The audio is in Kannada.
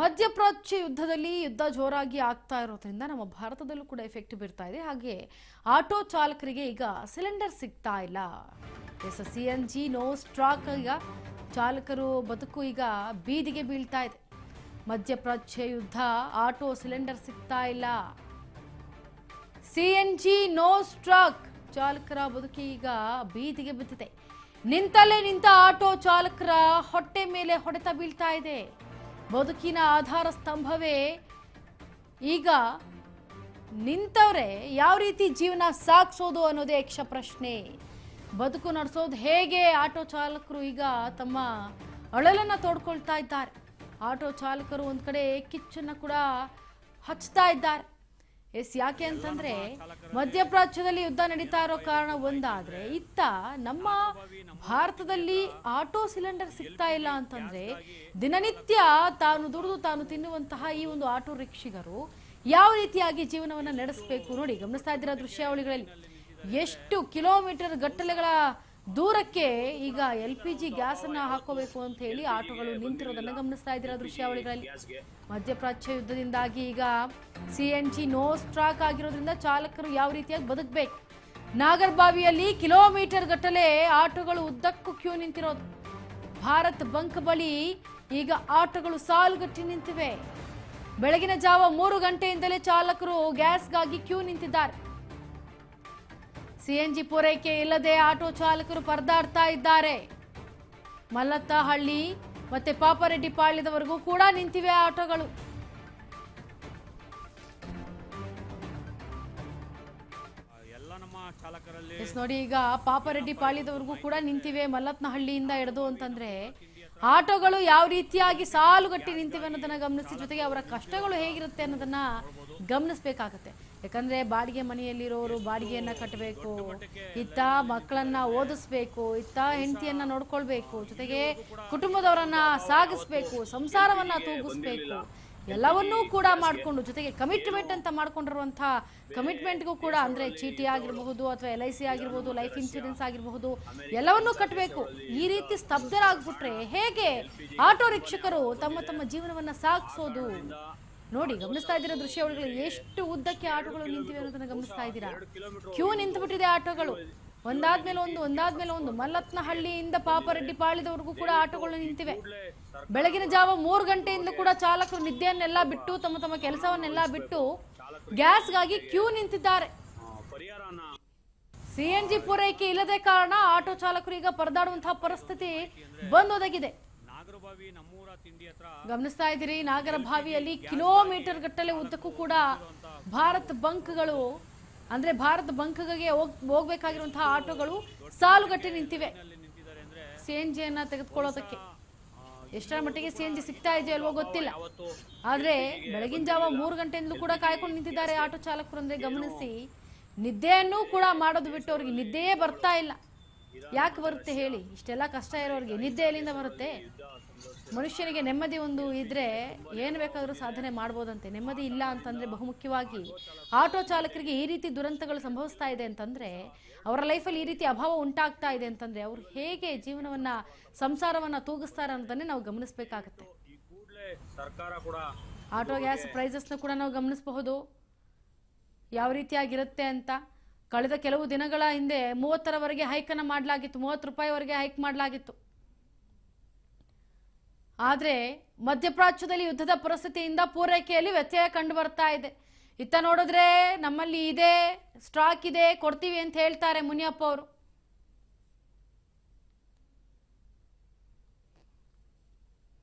ಮಧ್ಯಪ್ರಾಚ್ಯ ಯುದ್ಧದಲ್ಲಿ ಯುದ್ಧ ಜೋರಾಗಿ ಆಗ್ತಾ ಇರೋದ್ರಿಂದ ನಮ್ಮ ಭಾರತದಲ್ಲೂ ಕೂಡ ಎಫೆಕ್ಟ್ ಬೀರ್ತಾ ಇದೆ. ಹಾಗೆ ಆಟೋ ಚಾಲಕರಿಗೆ ಈಗ ಸಿಲಿಂಡರ್ ಸಿಗ್ತಾ ಇಲ್ಲ. CNG no stock. ಈಗ ಚಾಲಕರು ಬದುಕು ಈಗ ಬೀದಿಗೆ ಬೀಳ್ತಾ ಇದೆ. ಮಧ್ಯಪ್ರಾಚ್ಯ ಯುದ್ಧ, ಆಟೋ ಸಿಲಿಂಡರ್ ಸಿಗ್ತಾ ಇಲ್ಲ. CNG no stock. ಚಾಲಕರ ಬದುಕು ಈಗ ಬೀದಿಗೆ ಬಿದ್ದಿದೆ. ನಿಂತಲ್ಲೇ ನಿಂತ ಆಟೋ ಚಾಲಕರ ಹೊಟ್ಟೆ ಮೇಲೆ ಹೊಡೆತ ಬೀಳ್ತಾ ಇದೆ. ಬದುಕಿನ ಆಧಾರ ಸ್ತಂಭವೇ ಈಗ ನಿಂತವ್ರೆ. ಯಾವ ರೀತಿ ಜೀವನ ಸಾಗಿಸೋದು ಅನ್ನೋದೇ ಯಕ್ಷ ಪ್ರಶ್ನೆ. ಬದುಕು ನಡೆಸೋದು ಹೇಗೆ? ಆಟೋ ಚಾಲಕರು ಈಗ ತಮ್ಮ ಅಳಲನ್ನ ತೋಡ್ಕೊಳ್ತಾ ಇದ್ದಾರೆ. ಆಟೋ ಚಾಲಕರು ಒಂದ್ ಕಡೆ ಕಿಚ್ಚನ್ನ ಕೂಡ ಹಚ್ತಾ ಇದ್ದಾರೆ. ಯಾಕೆ ಅಂತಂದ್ರೆ ಮಧ್ಯಪ್ರಾಚ್ಯದಲ್ಲಿ ಯುದ್ಧ ನಡೀತಾ ಇರೋ ಕಾರಣ ಒಂದಾದ್ರೆ, ಇತ್ತ ನಮ್ಮ ಭಾರತದಲ್ಲಿ ಆಟೋ ಸಿಲಿಂಡರ್ ಸಿಗ್ತಾ ಇಲ್ಲ ಅಂತಂದ್ರೆ ದಿನನಿತ್ಯ ತಾನು ದುಡಿದು ತಾನು ತಿನ್ನುವಂತಹ ಈ ಒಂದು ಆಟೋ ರಿಕ್ಷಿಗರು ಯಾವ ರೀತಿಯಾಗಿ ಜೀವನವನ್ನ ನಡೆಸಬೇಕು ನೋಡಿ. ಗಮನಿಸ್ತಾ ಇದ್ದೀರಾ ದೃಶ್ಯಾವಳಿಗಳಲ್ಲಿ ಎಷ್ಟು ಕಿಲೋಮೀಟರ್ ಗಟ್ಟಲೆಗಳ ದೂರಕ್ಕೆ ಈಗ LPG ಗ್ಯಾಸ್ ಅನ್ನ ಹಾಕೋಬೇಕು ಅಂತ ಹೇಳಿ ಆಟೋಗಳು ನಿಂತಿರೋದನ್ನ ಗಮನಿಸ್ತಾ ಇದ್ದೀರಾ ದೃಶ್ಯಾವಳಿಗಳಲ್ಲಿ. ಮಧ್ಯಪ್ರಾಚ್ಯ ಯುದ್ಧದಿಂದಾಗಿ ಈಗ CNG ನೋ ಸ್ಟಾಕ್ ಆಗಿರೋದ್ರಿಂದ ಚಾಲಕರು ಯಾವ ರೀತಿಯಾಗಿ ಬದುಕಬೇಕು. ನಾಗರಬಾವಿಯಲ್ಲಿ ಕಿಲೋಮೀಟರ್ ಗಟ್ಟಲೆ ಆಟೋಗಳು ಉದ್ದಕ್ಕೂ ಕ್ಯೂ ನಿಂತಿರೋದು. ಭಾರತ್ ಬಂಕ್ ಬಳಿ ಈಗ ಆಟೋಗಳು ಸಾಲುಗಟ್ಟಿ ನಿಂತಿವೆ. ಬೆಳಗಿನ ಜಾವ 3 ಗಂಟೆಯಿಂದಲೇ ಚಾಲಕರು ಗ್ಯಾಸ್ಗಾಗಿ ಕ್ಯೂ ನಿಂತಿದ್ದಾರೆ. CNG ಪೂರೈಕೆ ಇಲ್ಲದೆ ಆಟೋ ಚಾಲಕರು ಪರದಾಡ್ತಾ ಇದ್ದಾರೆ. ಮಲ್ಲತ್ತಹಳ್ಳಿ ಮತ್ತೆ ಪಾಪರೆಡ್ಡಿ ಪಾಳ್ಯದವರೆಗೂ ಕೂಡ ನಿಂತಿವೆ ಆಟೋಗಳು. ನೋಡಿ, ಈಗ ಪಾಪರೆಡ್ಡಿ ಪಾಳ್ಯದವರೆಗೂ ಕೂಡ ನಿಂತಿವೆ. ಮಲ್ಲತ್ನಹಳ್ಳಿಯಿಂದ ಹಿಡಿದು ಅಂತಂದ್ರೆ ಆಟೋಗಳು ಯಾವ ರೀತಿಯಾಗಿ ಸಾಲುಗಟ್ಟಿ ನಿಂತಿವೆ ಅನ್ನೋದನ್ನ ಗಮನಿಸಿ, ಜೊತೆಗೆ ಅವರ ಕಷ್ಟಗಳು ಹೇಗಿರುತ್ತೆ ಅನ್ನೋದನ್ನ ಗಮನಿಸಬೇಕಾಗತ್ತೆ. ಯಾಕಂದ್ರೆ ಬಾಡಿಗೆ ಮನೆಯಲ್ಲಿರೋರು ಬಾಡಿಗೆಯನ್ನ ಕಟ್ಟಬೇಕು, ಇತ್ತ ಮಕ್ಕಳನ್ನ ಓದಿಸ್ಬೇಕು, ಇತ್ತ ಹೆಂಡತಿಯನ್ನ ನೋಡ್ಕೊಳ್ಬೇಕು, ಜೊತೆಗೆ ಕುಟುಂಬದವರನ್ನ ಸಾಗಿಸ್ಬೇಕು, ಸಂಸಾರವನ್ನ ತೂಗಿಸ್ಬೇಕು. ಎಲ್ಲವನ್ನೂ ಕೂಡ ಮಾಡಿಕೊಂಡು ಜೊತೆಗೆ ಕಮಿಟ್ಮೆಂಟ್ ಅಂತ ಮಾಡ್ಕೊಂಡಿರುವಂತಹ ಕಮಿಟ್ಮೆಂಟ್ಗೂ ಕೂಡ ಅಂದ್ರೆ ಚೀಟಿ ಆಗಿರಬಹುದು ಅಥವಾ LIC ಆಗಿರ್ಬೋದು, ಲೈಫ್ ಇನ್ಶೂರೆನ್ಸ್ ಆಗಿರಬಹುದು, ಎಲ್ಲವನ್ನೂ ಕಟ್ಟಬೇಕು. ಈ ರೀತಿ ಸ್ತಬ್ಧರಾಗ್ಬಿಟ್ರೆ ಹೇಗೆ ಆಟೋ ರಿಕ್ಷಕರು ತಮ್ಮ ತಮ್ಮ ಜೀವನವನ್ನ ಸಾಗಿಸೋದು? ನೋಡಿ, ಗಮನಿಸ್ತಾ ಇದ್ದೀರಾ ದೃಶ್ಯಾವಳಿಗಳು ಎಷ್ಟು ಉದ್ದಕ್ಕೆ ಆಟೋಗಳು ನಿಂತಿವೆ ಅನ್ನೋದನ್ನ ಗಮನಿಸ್ತಾ ಇದ್ದೀರಾ. ಕ್ಯೂ ನಿಂತು ಬಿಟ್ಟಿದೆ ಆಟೋಗಳು, ಒಂದಾದ್ಮೇಲೆ ಒಂದು. ಮಲ್ಲತ್ನಹಳ್ಳಿಯಿಂದ ಪಾಪರೆಡ್ಡಿ ಪಾಳ್ಯದವರೆಗೂ ಕೂಡ ಆಟೋಗಳು ನಿಂತಿವೆ. ಬೆಳಗಿನ ಜಾವ 3 ಗಂಟೆಯಿಂದ ಕೂಡ ಚಾಲಕರು ನಿದ್ದೆಯನ್ನೆಲ್ಲ ಬಿಟ್ಟು ತಮ್ಮ ತಮ್ಮ ಕೆಲಸವನ್ನೆಲ್ಲ ಬಿಟ್ಟು ಗ್ಯಾಸ್ಗಾಗಿ ಕ್ಯೂ ನಿಂತಿದ್ದಾರೆ. CNG ಪೂರೈಕೆ ಇಲ್ಲದೆ ಕಾರಣ ಆಟೋ ಚಾಲಕರು ಈಗ ಪರದಾಡುವಂತಹ ಪರಿಸ್ಥಿತಿ ಬಂದೊದಗಿದೆ. ಗಮನಿಸ್ತಾ ಇದ್ದೀರಿ, ನಾಗರಭಾವಿಯಲ್ಲಿ ಕಿಲೋಮೀಟರ್ ಗಟ್ಟಲೆ ಉದ್ದಕ್ಕೂ ಕೂಡ ಭಾರತ್ ಬಂಕ್ಗಳು ಅಂದ್ರೆ ಭಾರತ್ ಬಂಕ್ಗೆ ಹೋಗ್ಬೇಕಾಗಿರುವಂತಹ ಆಟೋಗಳು ಸಾಲುಗಟ್ಟಿ ನಿಂತಿವೆ CNG ಅನ್ನ ತೆಗೆದುಕೊಳ್ಳೋದಕ್ಕೆ. ಎಷ್ಟರ ಮಟ್ಟಿಗೆ CNG ಸಿಗ್ತಾ ಇದೆಯೋ ಅಲ್ವೋ ಗೊತ್ತಿಲ್ಲ, ಆದ್ರೆ ಬೆಳಗಿನ ಜಾವ 3 ಗಂಟೆಯಿಂದಲೂ ಕೂಡ ಕಾಯ್ಕೊಂಡು ನಿಂತಿದ್ದಾರೆ ಆಟೋ ಚಾಲಕರು. ಅಂದ್ರೆ ಗಮನಿಸಿ, ನಿದ್ದೆಯನ್ನು ಕೂಡ ಮಾಡೋದು ಬಿಟ್ಟು ಅವ್ರಿಗೆ ನಿದ್ದೆಯೇ ಬರ್ತಾ ಇಲ್ಲ. ಯಾಕೆ ಬರುತ್ತೆ ಹೇಳಿ? ಇಷ್ಟೆಲ್ಲ ಕಷ್ಟ ಇರೋರಿಗೆ ನಿದ್ದೆ ಎಲ್ಲಿಂದ ಬರುತ್ತೆ? ಮನುಷ್ಯನಿಗೆ ನೆಮ್ಮದಿ ಒಂದು ಇದ್ರೆ ಏನು ಬೇಕಾದರೂ ಸಾಧನೆ ಮಾಡ್ಬೋದಂತೆ. ನೆಮ್ಮದಿ ಇಲ್ಲ ಅಂತಂದ್ರೆ ಬಹುಮುಖ್ಯವಾಗಿ ಆಟೋ ಚಾಲಕರಿಗೆ ಈ ರೀತಿ ದುರಂತಗಳು ಸಂಭವಿಸ್ತಾ ಇದೆ ಅಂತಂದ್ರೆ, ಅವರ ಲೈಫಲ್ಲಿ ಈ ರೀತಿ ಅಭಾವ ಉಂಟಾಗ್ತಾ ಇದೆ ಅಂತಂದ್ರೆ ಅವ್ರು ಹೇಗೆ ಜೀವನವನ್ನ ಸಂಸಾರವನ್ನ ತೂಗಿಸ್ತಾರೆ ಅನ್ನೋದನ್ನೇ ನಾವು ಗಮನಿಸಬೇಕಾಗತ್ತೆ. ಆಟೋ ಗ್ಯಾಸ್ ಪ್ರೈಸಸ್ನ ಕೂಡ ನಾವು ಗಮನಿಸಬಹುದು ಯಾವ ರೀತಿಯಾಗಿರುತ್ತೆ ಅಂತ. ಕಳೆದ ಕೆಲವು ದಿನಗಳ ಹಿಂದೆ 30ರವರೆಗೆ ಹೈಕನ್ನು ಮಾಡಲಾಗಿತ್ತು, 30 ರೂಪಾಯಿವರೆಗೆ ಹೈಕ್ ಮಾಡಲಾಗಿತ್ತು. ಆದ್ರೆ ಮಧ್ಯಪ್ರಾಚ್ಯದಲ್ಲಿ ಯುದ್ಧದ ಪರಿಸ್ಥಿತಿಯಿಂದ ಪೂರೈಕೆಯಲ್ಲಿ ವ್ಯತ್ಯಯ ಕಂಡು ಬರ್ತಾ ಇದೆ. ಇತ್ತ ನೋಡಿದ್ರೆ ನಮ್ಮಲ್ಲಿ ಇದೆ, ಸ್ಟಾಕ್ ಇದೆ, ಕೊಡ್ತೀವಿ ಅಂತ ಹೇಳ್ತಾರೆ ಮುನಿಯಪ್ಪ ಅವರು.